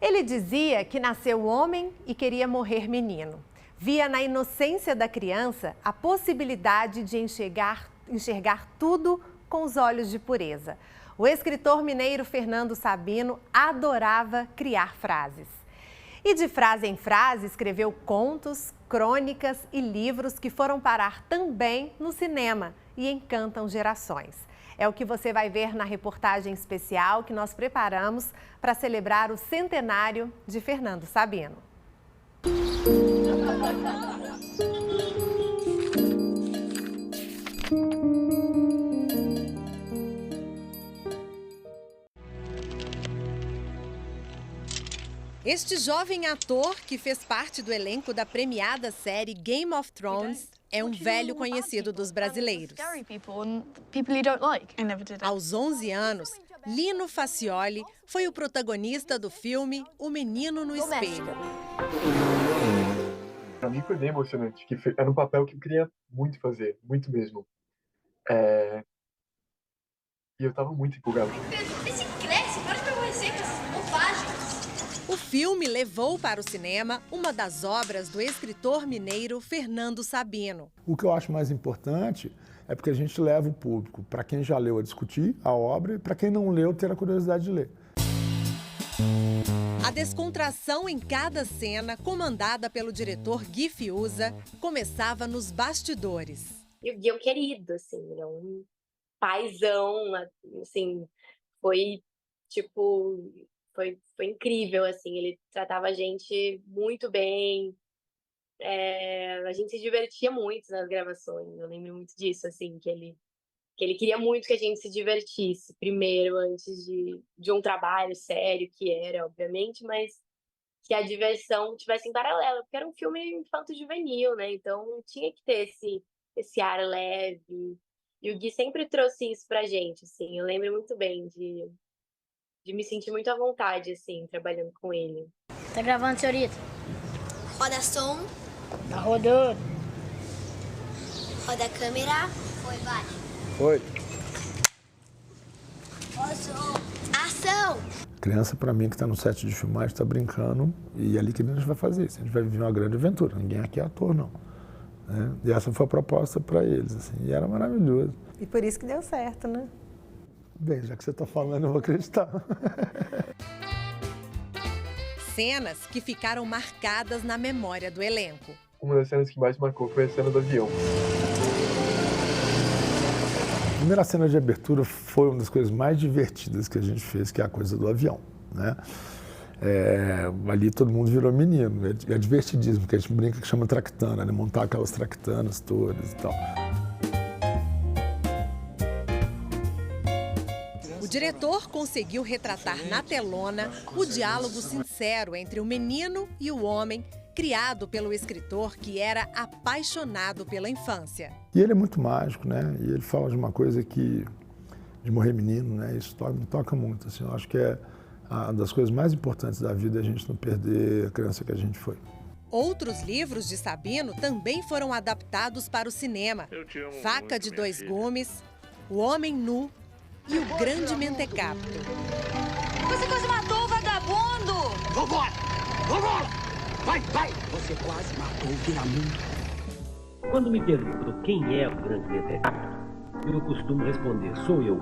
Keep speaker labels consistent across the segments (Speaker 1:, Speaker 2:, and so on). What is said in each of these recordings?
Speaker 1: Ele dizia que nasceu homem e queria morrer menino. Via na inocência da criança a possibilidade de enxergar tudo com os olhos de pureza. O escritor mineiro Fernando Sabino adorava criar frases. E de frase em frase escreveu contos, crônicas e livros que foram parar também no cinema e encantam gerações. É o que você vai ver na reportagem especial que nós preparamos para celebrar o centenário de Fernando Sabino. Este jovem ator, que fez parte do elenco da premiada série Game of Thrones, é um velho conhecido dos brasileiros. Aos 11 anos, Lino Faccioli foi o protagonista do filme O Menino no Espelho.
Speaker 2: Para mim foi bem emocionante, que era um papel que eu queria muito fazer, muito mesmo. E eu estava muito empolgado.
Speaker 1: O filme levou para o cinema uma das obras do escritor mineiro Fernando Sabino.
Speaker 3: O que eu acho mais importante é porque a gente leva o público, para quem já leu, a discutir a obra, e para quem não leu, ter a curiosidade de ler.
Speaker 1: A descontração em cada cena, comandada pelo diretor Gui Fiuza, começava nos bastidores.
Speaker 4: E o Gui é um querido, assim, ele é um paizão, assim, foi incrível, assim, ele tratava a gente muito bem, a gente se divertia muito nas gravações, eu lembro muito disso, assim, que ele queria muito que a gente se divertisse primeiro, antes de um trabalho sério, que era, obviamente, mas que a diversão tivesse em paralelo, porque era um filme infanto-juvenil, né, então tinha que ter esse ar leve, e o Gui sempre trouxe isso pra gente, assim, eu lembro muito bem de me sentir muito à vontade, assim, trabalhando com ele.
Speaker 5: Tá gravando, senhorita?
Speaker 6: Roda som.
Speaker 5: Tá rodando.
Speaker 6: Roda a câmera.
Speaker 5: Foi, vai.
Speaker 3: Foi.
Speaker 6: Roda som. Ação!
Speaker 3: Criança, para mim, que está no set de filmagem, está brincando, e é ali que a gente vai fazer isso. A gente vai viver uma grande aventura. Ninguém aqui é ator, não. E essa foi a proposta para eles, assim, e era maravilhoso.
Speaker 1: E por isso que deu certo, né?
Speaker 3: Bem, já que você está falando, eu vou acreditar.
Speaker 1: Cenas que ficaram marcadas na memória do elenco.
Speaker 2: Uma das cenas que mais marcou foi a cena do avião.
Speaker 3: A primeira cena de abertura foi uma das coisas mais divertidas que a gente fez, que é a coisa do avião, né? Ali todo mundo virou menino, é divertidíssimo, porque a gente brinca que chama tractana, né? Montar aquelas tractanas todas e tal.
Speaker 1: O diretor conseguiu retratar na telona o diálogo sincero entre o menino e o homem, criado pelo escritor que era apaixonado pela infância.
Speaker 3: E ele é muito mágico, né? E ele fala de uma coisa de morrer menino, né? Isso me toca muito, assim. Eu acho que é uma das coisas mais importantes da vida, a gente não perder a criança que a gente foi.
Speaker 1: Outros livros de Sabino também foram adaptados para o cinema. Faca de Dois Gumes, O Homem Nu e O Grande Mentecapto.
Speaker 5: Você quase matou o vagabundo!
Speaker 7: Vambora! Vambora! Vai, vai! Você quase matou o Viramundo.
Speaker 8: Quando me perguntam quem é o Grande Mentecapto, eu costumo responder, sou eu.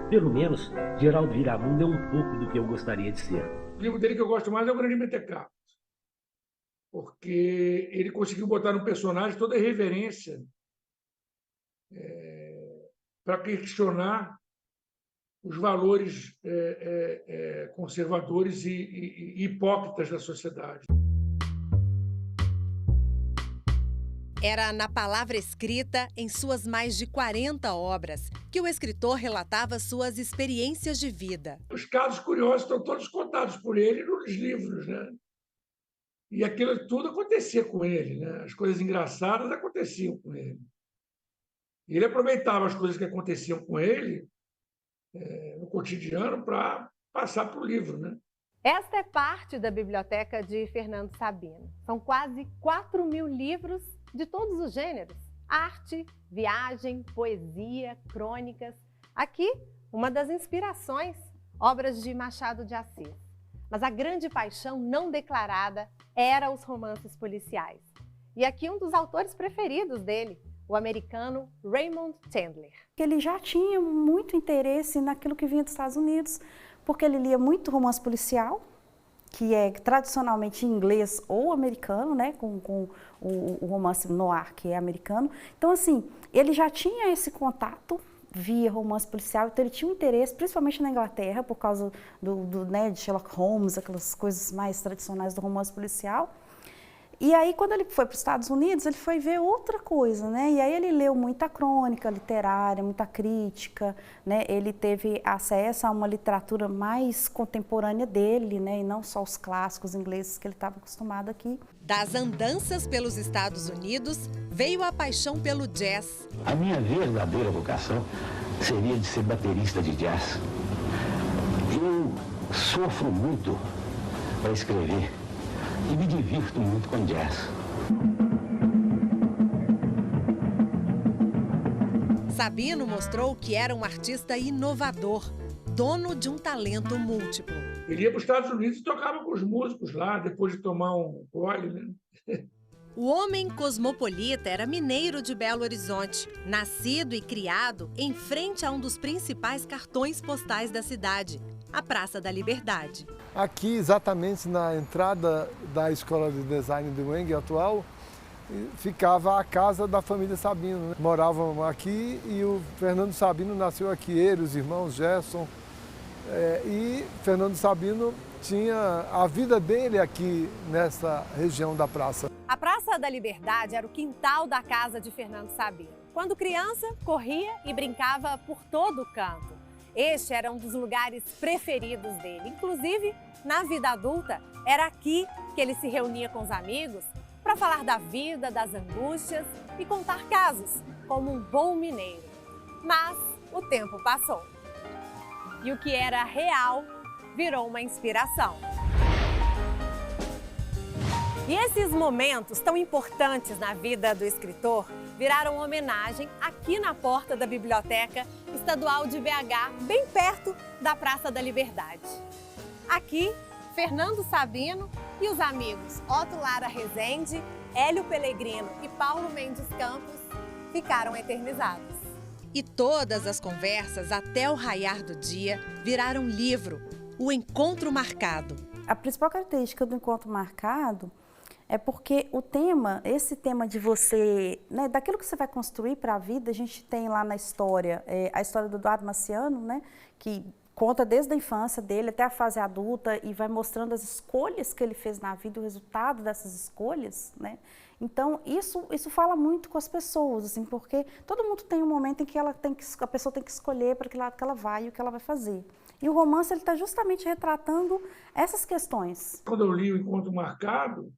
Speaker 8: Pelo menos, Geraldo Viramundo é um pouco do que eu gostaria de ser.
Speaker 9: O livro dele que eu gosto mais é O Grande Mentecapto, porque ele conseguiu botar no personagem toda a reverência para questionar os valores conservadores e hipócritas da sociedade.
Speaker 1: Era na palavra escrita, em suas mais de 40 obras, que o escritor relatava suas experiências de vida.
Speaker 9: Os casos curiosos estão todos contados por ele nos livros, né? E aquilo tudo acontecia com ele, né? As coisas engraçadas aconteciam com ele. E ele aproveitava as coisas que aconteciam com ele no cotidiano para passar para o livro, né?
Speaker 1: Esta é parte da biblioteca de Fernando Sabino. São quase 4.000 livros de todos os gêneros. Arte, viagem, poesia, crônicas. Aqui, uma das inspirações, obras de Machado de Assis. Mas a grande paixão não declarada era os romances policiais. E aqui um dos autores preferidos dele, o americano Raymond Chandler.
Speaker 10: Ele já tinha muito interesse naquilo que vinha dos Estados Unidos, porque ele lia muito romance policial, que é tradicionalmente inglês ou americano, né, com o romance noir, que é americano. Então, assim, ele já tinha esse contato via romance policial, então ele tinha um interesse, principalmente na Inglaterra, por causa né, de Sherlock Holmes, aquelas coisas mais tradicionais do romance policial. E aí, quando ele foi para os Estados Unidos, ele foi ver outra coisa, né? E aí ele leu muita crônica literária, muita crítica, né? Ele teve acesso a uma literatura mais contemporânea dele, né? E não só os clássicos ingleses que ele estava acostumado aqui.
Speaker 1: Das andanças pelos Estados Unidos, veio a paixão pelo jazz.
Speaker 8: A minha verdadeira vocação seria de ser baterista de jazz. Eu sofro muito para escrever. E me divirto muito com jazz.
Speaker 1: Sabino mostrou que era um artista inovador, dono de um talento múltiplo.
Speaker 9: Ele ia para os Estados Unidos e tocava com os músicos lá, depois de tomar um gole, né?
Speaker 1: O homem cosmopolita era mineiro de Belo Horizonte, nascido e criado em frente a um dos principais cartões postais da cidade, a Praça da Liberdade.
Speaker 11: Aqui, exatamente na entrada da Escola de Design do Weng atual, ficava a casa da família Sabino, né? Moravam aqui e o Fernando Sabino nasceu aqui, ele, os irmãos Gerson. E Fernando Sabino tinha a vida dele aqui nessa região da praça.
Speaker 1: A Praça da Liberdade era o quintal da casa de Fernando Sabino. Quando criança, corria e brincava por todo o canto. Este era um dos lugares preferidos dele. Inclusive, na vida adulta, era aqui que ele se reunia com os amigos para falar da vida, das angústias e contar casos, como um bom mineiro. Mas o tempo passou. E o que era real virou uma inspiração. E esses momentos tão importantes na vida do escritor viraram homenagem aqui na porta da Biblioteca Estadual de BH, bem perto da Praça da Liberdade. Aqui, Fernando Sabino e os amigos Otto Lara Rezende, Hélio Pellegrino e Paulo Mendes Campos ficaram eternizados. E todas as conversas até o raiar do dia viraram livro, O Encontro Marcado.
Speaker 10: A principal característica do Encontro Marcado é porque o tema, esse tema de você, né, daquilo que você vai construir para a vida, a gente tem lá na história, a história do Eduardo Marciano, né, que conta desde a infância dele até a fase adulta e vai mostrando as escolhas que ele fez na vida, o resultado dessas escolhas, né? Então, isso fala muito com as pessoas, assim, porque todo mundo tem um momento em que a pessoa tem que escolher para que lado que ela vai e o que ela vai fazer. E o romance está justamente retratando essas questões.
Speaker 9: Quando eu li O Encontro Marcado,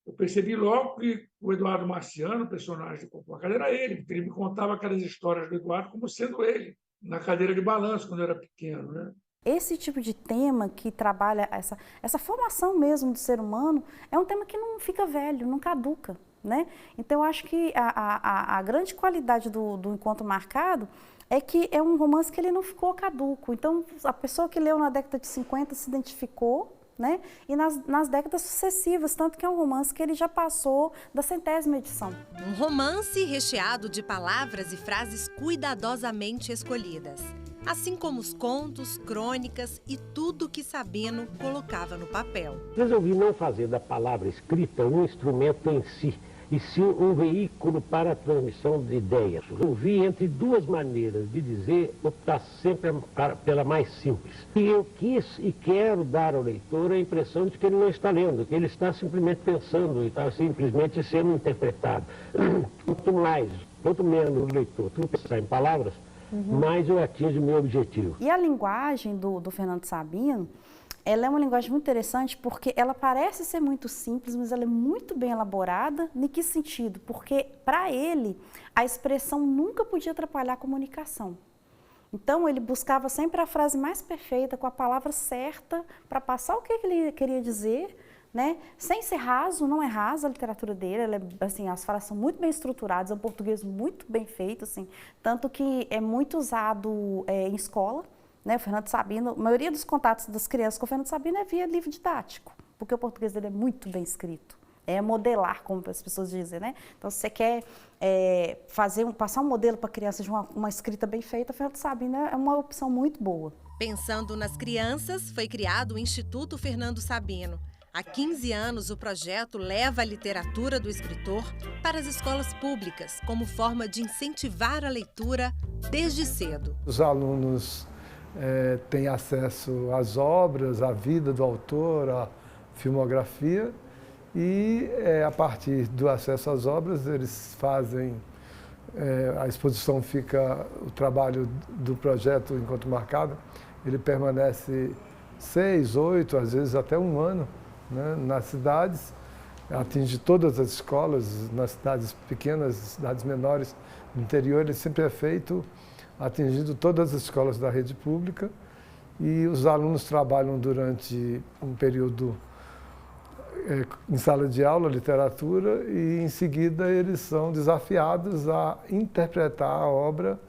Speaker 9: eu percebi logo que o Eduardo Marciano, o personagem de Encontro Marcado, era ele, porque ele me contava aquelas histórias do Eduardo como sendo ele, na cadeira de balanço, quando eu era pequeno, né?
Speaker 10: Esse tipo de tema que trabalha essa formação mesmo do ser humano é um tema que não fica velho, não caduca, né? Então, eu acho que a grande qualidade do Encontro Marcado é que é um romance que ele não ficou caduco. Então, a pessoa que leu na década de 50 se identificou, né? E nas décadas sucessivas, tanto que é um romance que ele já passou da 100ª edição.
Speaker 1: Um romance recheado de palavras e frases cuidadosamente escolhidas, assim como os contos, crônicas e tudo que Sabino colocava no papel.
Speaker 8: Resolvi não fazer da palavra escrita um instrumento em si, e sim um veículo para a transmissão de ideias. Eu vi entre duas maneiras de dizer, optar sempre pela mais simples. E eu quis e quero dar ao leitor a impressão de que ele não está lendo, que ele está simplesmente pensando e está simplesmente sendo interpretado. Quanto menos o leitor pensar em palavras, mais eu atinjo o meu objetivo.
Speaker 10: E a linguagem do Fernando Sabino, ela é uma linguagem muito interessante porque ela parece ser muito simples, mas ela é muito bem elaborada. Em que sentido? Porque, para ele, a expressão nunca podia atrapalhar a comunicação. Então, ele buscava sempre a frase mais perfeita, com a palavra certa, para passar o que ele queria dizer, né? Sem ser raso, não é rasa a literatura dele, ela é, assim, as frases são muito bem estruturadas, é um português muito bem feito, assim, tanto que é muito usado em escola. né? O Fernando Sabino, a maioria dos contatos das crianças com o Fernando Sabino é via livro didático, porque o português dele é muito bem escrito. É modelar, como as pessoas dizem, né? Então, se você quer passar um modelo para a criança de uma escrita bem feita, o Fernando Sabino é uma opção muito boa.
Speaker 1: Pensando nas crianças, foi criado o Instituto Fernando Sabino. Há 15 anos, o projeto leva a literatura do escritor para as escolas públicas, como forma de incentivar a leitura desde cedo.
Speaker 11: Os alunos têm acesso às obras, à vida do autor, à filmografia, e a partir do acesso às obras, eles fazem, a exposição fica, o trabalho do projeto Encontro Marcado, ele permanece 6, 8, às vezes até um ano, né, nas cidades, atinge todas as escolas, nas cidades pequenas, cidades menores do interior, ele sempre é feito atingindo todas as escolas da rede pública, e os alunos trabalham durante um período em sala de aula, literatura, e em seguida eles são desafiados a interpretar a obra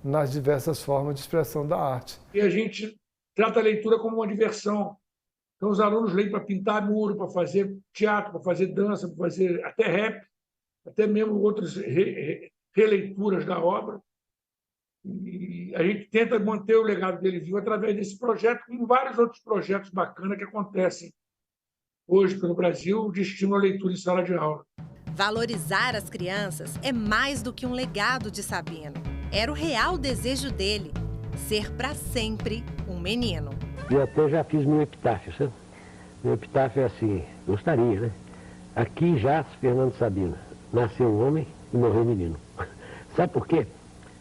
Speaker 11: nas diversas formas de expressão da arte.
Speaker 9: E a gente trata a leitura como uma diversão. Então os alunos leem para pintar muro, para fazer teatro, para fazer dança, para fazer até rap, até mesmo outras releituras da obra. E a gente tenta manter o legado dele vivo através desse projeto, como vários outros projetos bacanas que acontecem hoje pelo Brasil, de estímulo à leitura em sala de aula.
Speaker 1: Valorizar as crianças é mais do que um legado de Sabino. Era o real desejo dele, ser para sempre um menino.
Speaker 8: Eu até já fiz meu epitáfio, sabe? Meu epitáfio é assim, gostaria, né? Aqui jaz Fernando Sabino, nasceu homem e morreu menino. Sabe por quê?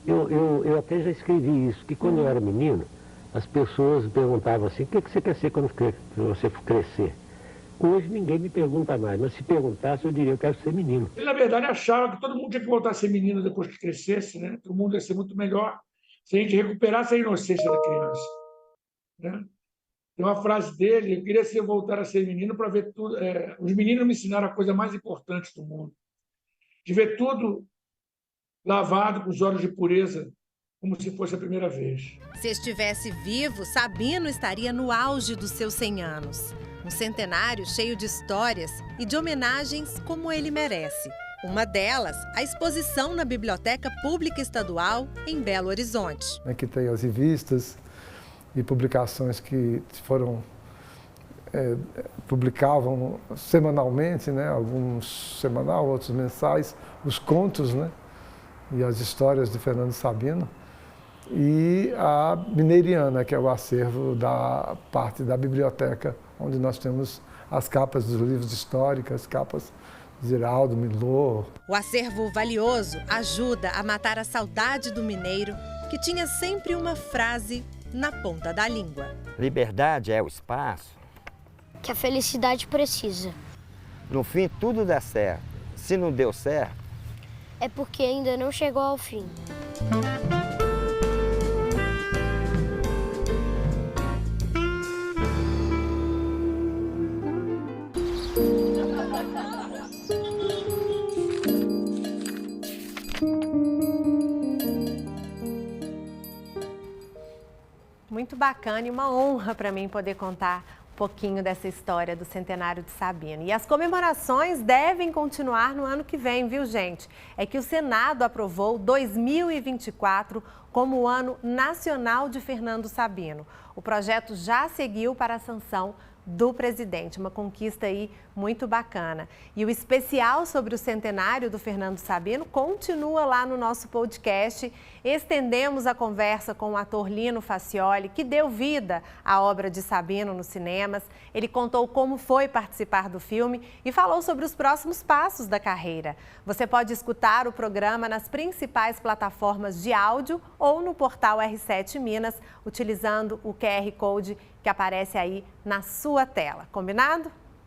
Speaker 8: Eu até já escrevi isso, que quando eu era menino, as pessoas me perguntavam assim, o que você quer ser quando você for crescer? Hoje ninguém me pergunta mais, mas se perguntasse eu diria, eu quero ser menino.
Speaker 9: Ele, na verdade, achava que todo mundo tinha que voltar a ser menino depois que crescesse, né? Todo mundo ia ser muito melhor se a gente recuperasse a inocência da criança, né? Tem uma frase dele, eu queria voltar a ser menino para ver tudo. Os meninos me ensinaram a coisa mais importante do mundo, de ver tudo lavado com os olhos de pureza, como se fosse a primeira vez.
Speaker 1: Se estivesse vivo, Sabino estaria no auge dos seus 100 anos. Um centenário cheio de histórias e de homenagens como ele merece. Uma delas, a exposição na Biblioteca Pública Estadual em Belo Horizonte.
Speaker 11: Aqui tem as revistas e publicações que publicavam semanalmente, né? Alguns semanal, outros mensais, os contos, né? E as histórias de Fernando Sabino. E a Mineiriana, que é o acervo da parte da biblioteca, onde nós temos as capas dos livros históricos, capas de Ziraldo, Milor.
Speaker 1: O acervo valioso ajuda a matar a saudade do mineiro, que tinha sempre uma frase na ponta da língua.
Speaker 12: Liberdade é o espaço
Speaker 5: que a felicidade precisa.
Speaker 12: No fim, tudo dá certo. Se não deu certo,
Speaker 5: é porque ainda não chegou ao fim.
Speaker 1: Muito bacana e uma honra para mim poder contar um pouquinho dessa história do centenário de Sabino. E as comemorações devem continuar no ano que vem, viu, gente? É que o Senado aprovou 2024 como o Ano Nacional de Fernando Sabino. O projeto já seguiu para a sanção do presidente, uma conquista aí muito bacana. E o especial sobre o centenário do Fernando Sabino continua lá no nosso podcast. Estendemos a conversa com o ator Lino Faccioli, que deu vida à obra de Sabino nos cinemas. Ele contou como foi participar do filme e falou sobre os próximos passos da carreira. Você pode escutar o programa nas principais plataformas de áudio ou no portal R7 Minas, utilizando o QR Code que aparece aí na sua tela. Combinado?